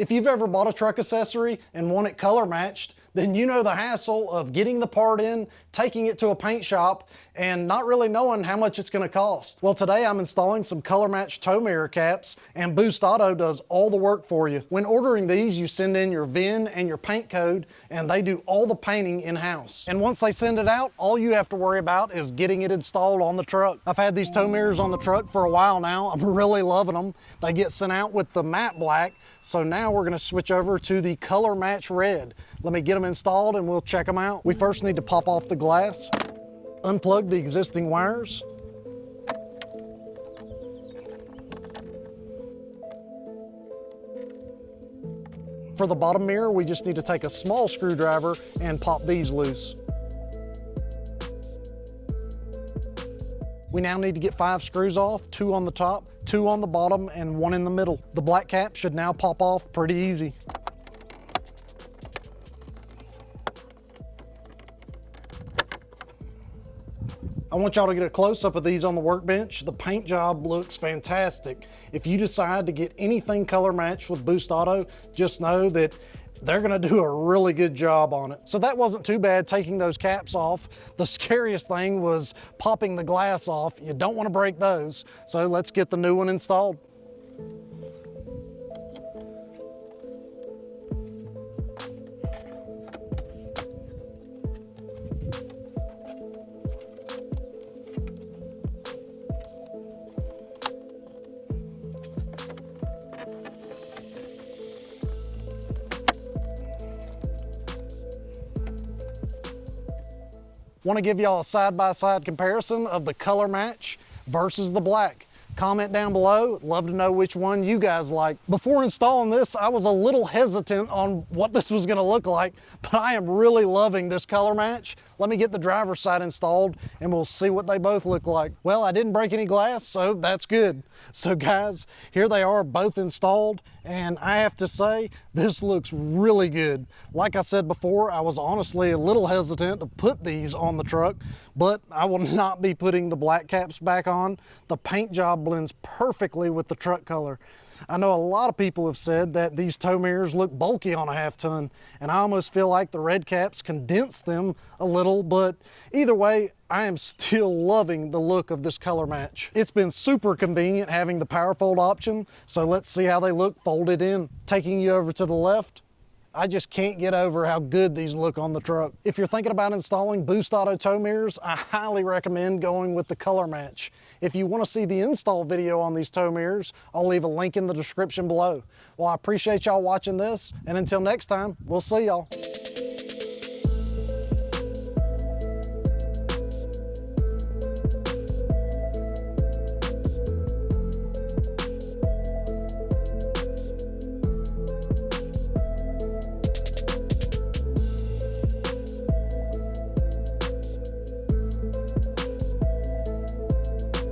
If you've ever bought a truck accessory and want it color matched, then you know the hassle of getting the part in, taking it to a paint shop, and not really knowing how much it's going to cost. Well, today I'm installing some color matched tow mirror caps, and Boost Auto does all the work for you. When ordering these, you send in your VIN and your paint code, and they do all the painting in-house. And once they send it out, all you have to worry about is getting it installed on the truck. I've had these tow mirrors on the truck for a while now. I'm really loving them. They get sent out with the matte black, so now we're going to switch over to the color match red. Let me get them installed and we'll check them out. We first need to pop off the glass, unplug the existing wires, for the bottom mirror we just need to take a small screwdriver and pop these loose. We now need to get 5 screws off, 2 on the top, 2 on the bottom, and 1 in the middle. The black cap should now pop off pretty easy. I want y'all to get a close-up of these on the workbench. The paint job looks fantastic. If you decide to get anything color matched with Boost Auto, just know that they're gonna do a really good job on it. So that wasn't too bad taking those caps off. The scariest thing was popping the glass off. You don't wanna break those. So let's get the new one installed. Want to give y'all a side-by-side comparison of the color match versus the black. Comment down below, love to know which one you guys like. Before installing this, I was a little hesitant on what this was gonna look like, but I am really loving this color match. Let me get the driver's side installed and we'll see what they both look like. Well, I didn't break any glass, so that's good. So guys, here they are both installed, and I have to say, this looks really good. Like I said before, I was honestly a little hesitant to put these on the truck, but I will not be putting the black caps back on. The paint job blends perfectly with the truck color. I know a lot of people have said that these tow mirrors look bulky on a half-ton, and I almost feel like the red caps condense them a little, but either way, I am still loving the look of this color match. It's been super convenient having the power fold option, so let's see how they look folded in. Taking you over to the left, I just can't get over how good these look on the truck. If you're thinking about installing Boost Auto tow mirrors, I highly recommend going with the color match. If you want to see the install video on these tow mirrors, I'll leave a link in the description below. Well, I appreciate y'all watching this, and until next time, we'll see y'all.